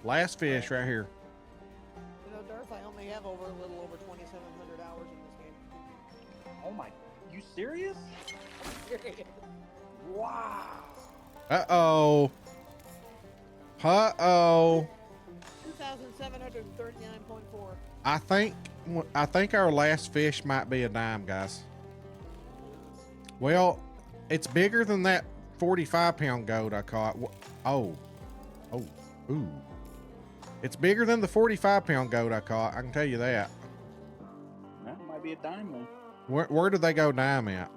Last fish right here. You know, Darth, I only have a little over 2,700 hours in this game. Oh my, you serious? I'm serious. Wow. Uh-oh. Uh-oh. 2,739.4. I think I think our last fish might be a dime, guys. Well, it's bigger than that 45-pound goat I caught. Oh. Oh. Ooh. It's bigger than the 45-pound goat I caught. I can tell you that. That might be a dime then. Where did they go dime at?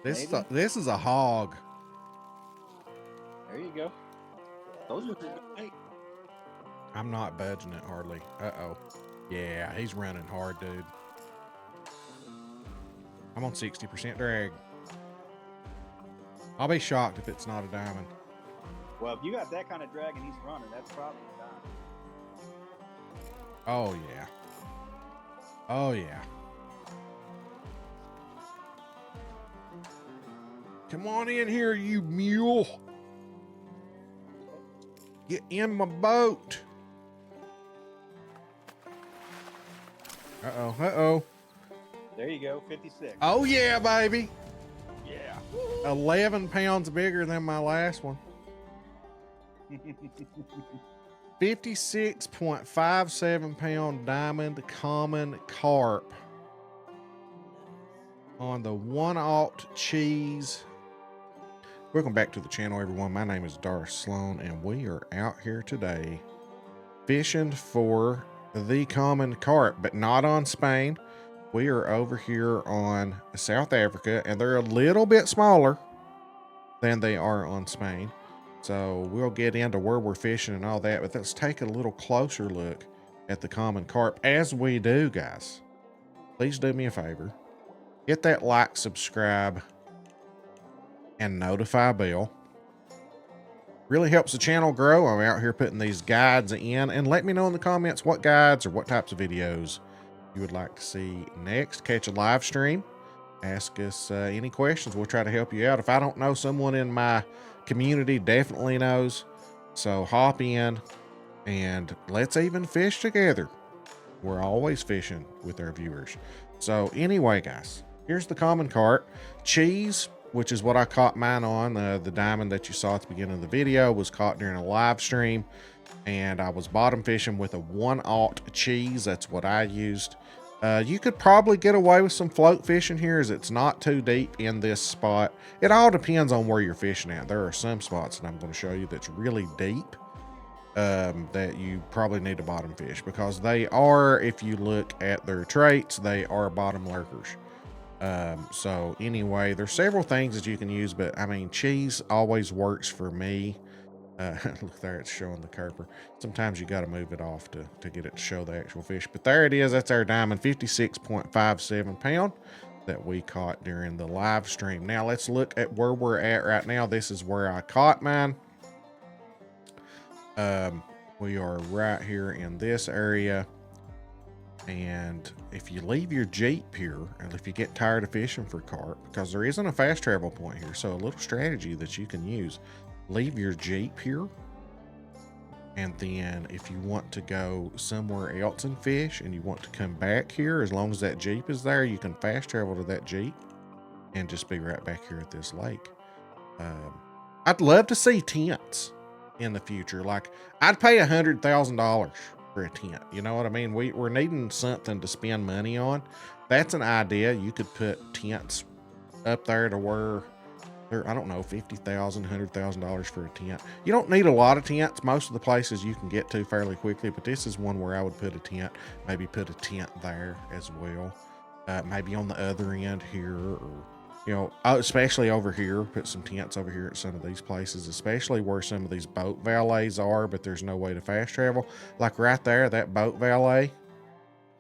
This is a hog. There you go. Those are good. Hey, I'm not budging it hardly. Uh-oh. Yeah, he's running hard, dude. I'm on 60% drag. I'll be shocked if it's not a diamond. well, if you got that kind of drag and he's running, that's probably a dime. Oh, yeah. Oh, yeah. Come on in here, you mule. Get in my boat. Uh-oh, uh-oh. There you go, 56. Oh, yeah, baby. Yeah. 11 pounds bigger than my last one. 56.57 pound diamond common carp on the 1/0 cheese. Welcome back to the channel, everyone. My name is Darth Slone, and we are out here today fishing for the common carp, but not on Spain. We are over here on South Africa, and they're a little bit smaller than they are on Spain. So we'll get into where we're fishing and all that, but let's take a little closer look at the common carp. As we do, guys, please do me a favor. Hit that like, subscribe, and notify bell. Really helps the channel grow. I'm out here putting these guides in, and let me know in the comments what guides or what types of videos you would like to see next. Catch a live stream. Ask us any questions. We'll try to help you out. If I don't know, someone in my community definitely knows. So hop in and let's even fish together. We're always fishing with our viewers. So anyway, guys, here's the common carp. Cheese, which is what I caught mine on. The diamond that you saw at the beginning of the video was caught during a live stream, and I was bottom fishing with a 1/0 cheese. That's what I used. You could probably get away with some float fishing here, as it's not too deep in this spot. It all depends on where you're fishing at. There are some spots that I'm going to show you that's really deep, that you probably need to bottom fish, because they are, if you look at their traits, they are bottom lurkers. So anyway, there's several things that you can use, but I mean, cheese always works for me. Look there, it's showing the carper. Sometimes you got to move it off to get it to show the actual fish, but there it is. That's our diamond, 56.57 pound that we caught during the live stream. Now let's look at where we're at right now. This is where I caught mine. We are right here in this area. And if you leave your Jeep here, and if you get tired of fishing for carp, because there isn't a fast travel point here, so a little strategy that you can use, leave your Jeep here. And then if you want to go somewhere else and fish and you want to come back here, as long as that Jeep is there, you can fast travel to that Jeep and just be right back here at this lake. I'd love to see tents in the future. Like, I'd pay $100,000 for a tent. You know what I mean? We're needing something to spend money on. That's an idea. You could put tents up there to where they're, I don't know, $50,000, $100,000 for a tent. You don't need a lot of tents. Most of the places you can get to fairly quickly, but this is one where I would put a tent, maybe put a tent there as well. Maybe on the other end here, or, you know, especially over here, put some tents over here at some of these places, especially where some of these boat valets are, but there's no way to fast travel. Like right there, that boat valet,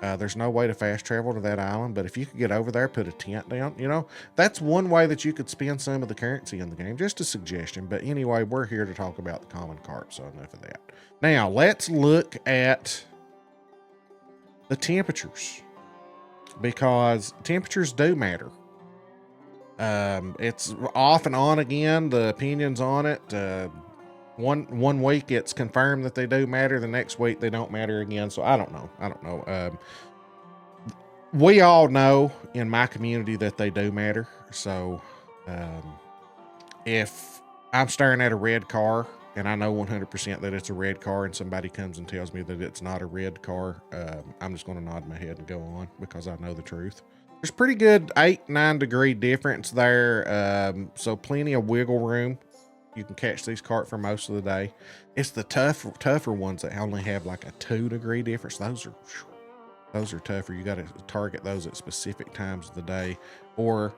there's no way to fast travel to that island, but if you could get over there, put a tent down, you know, that's one way that you could spend some of the currency in the game. Just a suggestion. But anyway, we're here to talk about the common carp, so enough of that. Now, let's look at the temperatures, because temperatures do matter. It's off and on again, the opinions on it. one week it's confirmed that they do matter, the next week they don't matter again. So I don't know. We all know in my community that they do matter. So if I'm staring at a red car and I know 100% that it's a red car and somebody comes and tells me that it's not a red car, I'm just going to nod my head and go on because I know the truth. There's pretty good 8-9 degree difference there. So plenty of wiggle room. You can catch these carp for most of the day. It's the tougher ones that only have like a 2 degree difference. Those are tougher. You got to target those at specific times of the day, or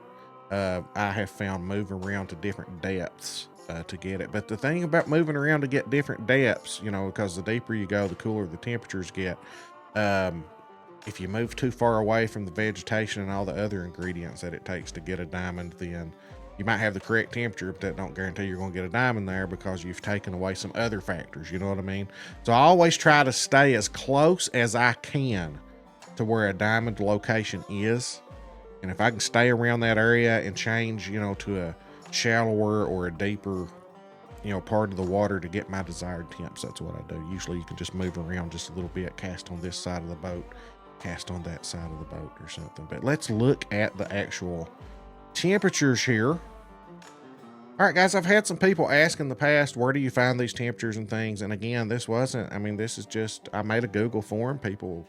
I have found move around to different depths to get it. But the thing about moving around to get different depths, you know, because the deeper you go, the cooler the temperatures get. If you move too far away from the vegetation and all the other ingredients that it takes to get a diamond, then you might have the correct temperature, but that don't guarantee you're going to get a diamond there because you've taken away some other factors. You know what I mean? So I always try to stay as close as I can to where a diamond location is. And if I can stay around that area and change, you know, to a shallower or a deeper, you know, part of the water to get my desired temps, that's what I do. Usually you can just move around just a little bit, cast on this side of the boat, cast on that side of the boat or something. But let's look at the actual temperatures here. All right, guys, I've had some people ask in the past, where do you find these temperatures and things? And again, this is just, I made a Google form. People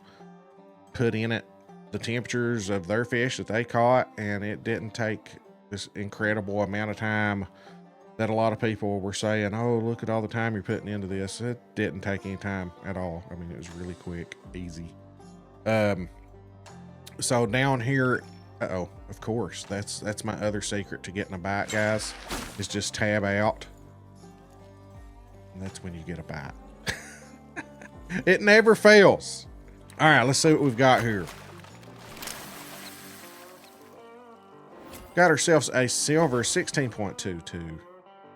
put in it the temperatures of their fish that they caught, and it didn't take this incredible amount of time that a lot of people were saying, oh, look at all the time you're putting into this. It didn't take any time at all. I mean, it was really quick, easy. So down here, of course, that's my other secret to getting a bite, guys, is just tab out. And that's when you get a bite. It never fails. All right, let's see what we've got here. Got ourselves a silver 16.22,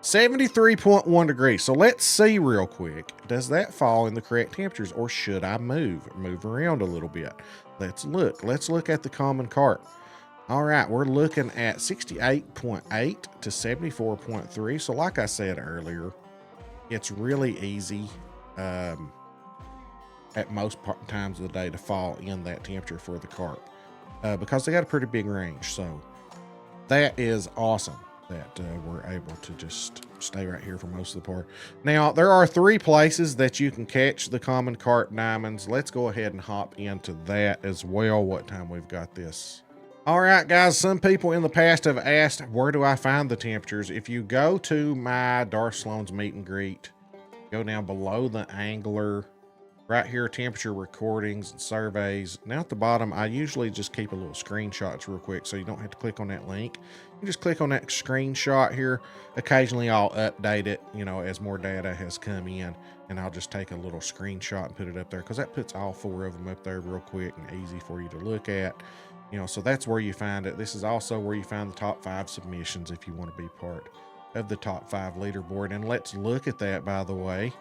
73.1 degrees. So let's see real quick. Does that fall in the correct temperatures, or should I move around a little bit? Let's look. Let's look at the common carp. All right, we're looking at 68.8 to 74.3. So like I said earlier, it's really easy at most times of the day to fall in that temperature for the carp because they got a pretty big range. So that is awesome that we're able to just stay right here for most of the part. Now, there are 3 places that you can catch the common carp diamonds. Let's go ahead and hop into that as well. What time we've got this? All right, guys, some people in the past have asked, where do I find the temperatures? If you go to my Darth Slone's meet and greet, go down below the angler, right here, temperature recordings and surveys. Now at the bottom, I usually just keep a little screenshots real quick so you don't have to click on that link. You just click on that screenshot here. Occasionally I'll update it, you know, as more data has come in, and I'll just take a little screenshot and put it up there because that puts all 4 of them up there real quick and easy for you to look at. You know, so that's where you find it. This is also where you find the top 5 submissions if you want to be part of the top 5 leaderboard. And let's look at that, by the way.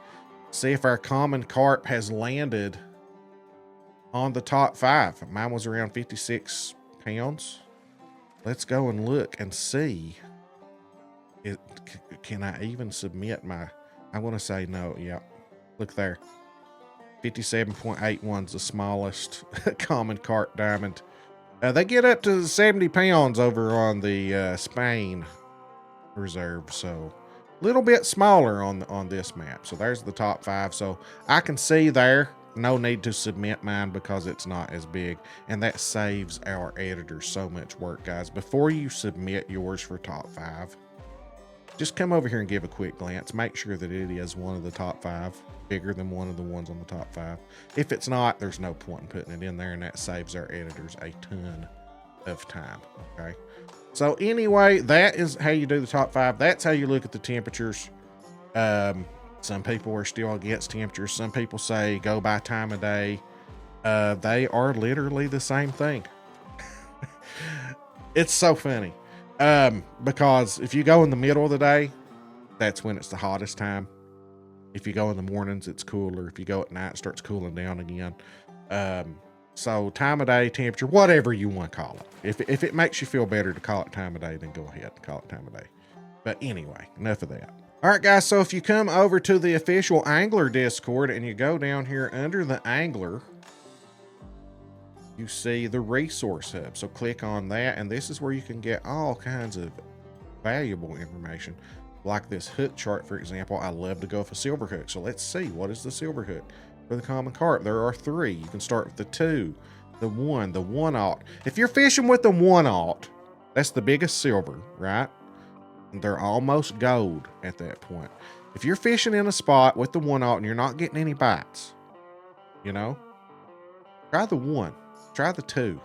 See if our common carp has landed on the top 5. Mine was around 56 pounds. Let's go and look and see. Can I even submit my, I'm going to say no. Yeah. Look there. 57.81 is the smallest common carp diamond. They get up to 70 pounds over on the Spain reserve. So a little bit smaller on this map. So there's the top 5. So I can see there, no need to submit mine because it's not as big. And that saves our editors so much work, guys. Before you submit yours for top 5, just come over here and give a quick glance. Make sure that it is one of the top 5, bigger than one of the ones on the top 5. If it's not, there's no point in putting it in there, and that saves our editors a ton of time. Okay. So anyway, that is how you do the top 5. That's how you look at the temperatures. Some people are still against temperatures. Some people say go by time of day. They are literally the same thing. It's so funny. Because if you go in the middle of the day, that's when it's the hottest time. If you go in the mornings, it's cooler. If you go at night, it starts cooling down again. So time of day, temperature, whatever you want to call it. If it makes you feel better to call it time of day, then go ahead and call it time of day. But anyway, enough of that. All right, guys. So if you come over to the official angler Discord and you go down here under the angler, you see the resource hub. So click on that, and this is where you can get all kinds of valuable information, like this hook chart, for example. I love to go with a silver hook. So let's see, what is the silver hook for the common carp? There are 3. You can start with the 2, the 1, the 1/0. If you're fishing with the 1/0, that's the biggest silver, right? And they're almost gold at that point. If you're fishing in a spot with the 1/0 and you're not getting any bites, you know, try the 1, try the 2.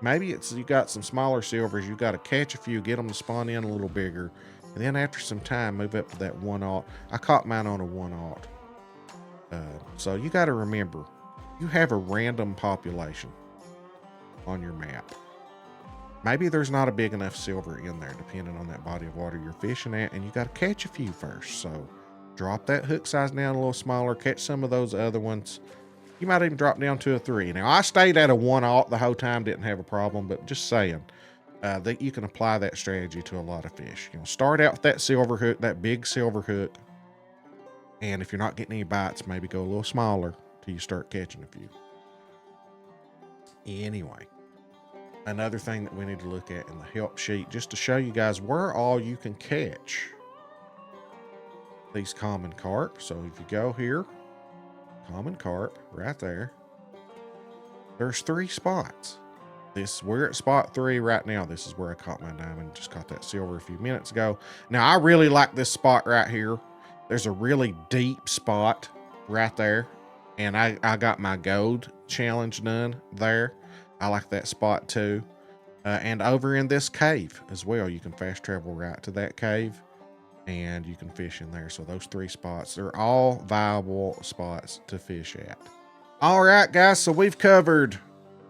Maybe it's you got some smaller silvers, you got to catch a few, get them to spawn in a little bigger, and then after some time move up to that 1/0. I caught mine on a 1/0. So you got to remember, you have a random population on your map. Maybe there's not a big enough silver in there, depending on that body of water you're fishing at, and you got to catch a few first. So drop that hook size down a little smaller, catch some of those other ones. You might even drop down to a 3. Now, I stayed at a 1/0 the whole time, didn't have a problem, but just saying that you can apply that strategy to a lot of fish. You know, start out with that silver hook, that big silver hook, and if you're not getting any bites, maybe go a little smaller till you start catching a few. Anyway, another thing that we need to look at in the help sheet, just to show you guys where all you can catch these common carp. So if you go here, common carp right there, there's 3 spots. We're at spot 3 right now. This is where I caught my diamond. Just caught that silver a few minutes ago. Now I really like this spot right here. There's a really deep spot right there, and I got my gold challenge done there. I like that spot too. And over in this cave as well, you can fast travel right to that cave and you can fish in there. So those 3 spots, they're all viable spots to fish at. All right, guys. So we've covered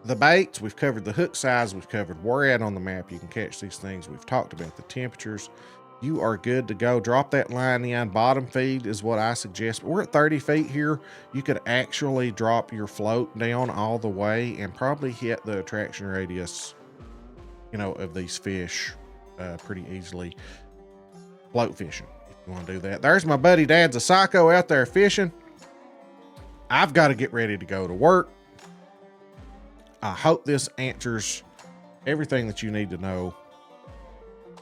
the baits, we've covered the hook size, we've covered where at on the map you can catch these things. We've talked about the temperatures. You are good to go. Drop that line in. Bottom feed is what I suggest. We're at 30 feet here. You could actually drop your float down all the way and probably hit the attraction radius, you know, of these fish pretty easily. Float fishing, if you want to do that. There's my buddy Dad's a Psycho out there fishing. I've got to get ready to go to work. I hope this answers everything that you need to know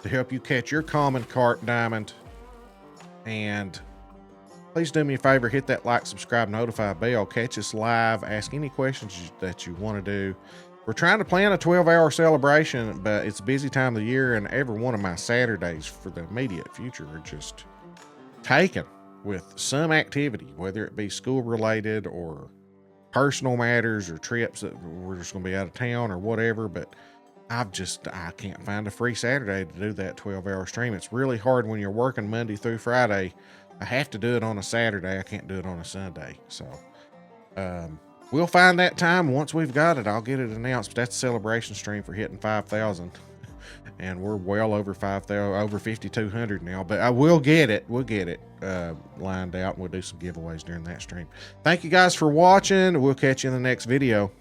to help you catch your common carp diamond. And please do me a favor, hit that like, subscribe, notify bell, catch us live, ask any questions that you want to do. We're trying to plan a 12-hour celebration, but it's a busy time of the year, and every one of my Saturdays for the immediate future are just taken with some activity, whether it be school related or personal matters or trips that we're just going to be out of town or whatever. But I can't find a free Saturday to do that 12-hour stream. It's really hard when you're working Monday through Friday. I have to do it on a Saturday. I can't do it on a Sunday. So we'll find that time. Once we've got it, I'll get it announced. But that's a celebration stream for hitting 5,000. And we're well over 5,000, over 5,200 now. But I will get it. We'll get it lined out. And we'll do some giveaways during that stream. Thank you guys for watching. We'll catch you in the next video.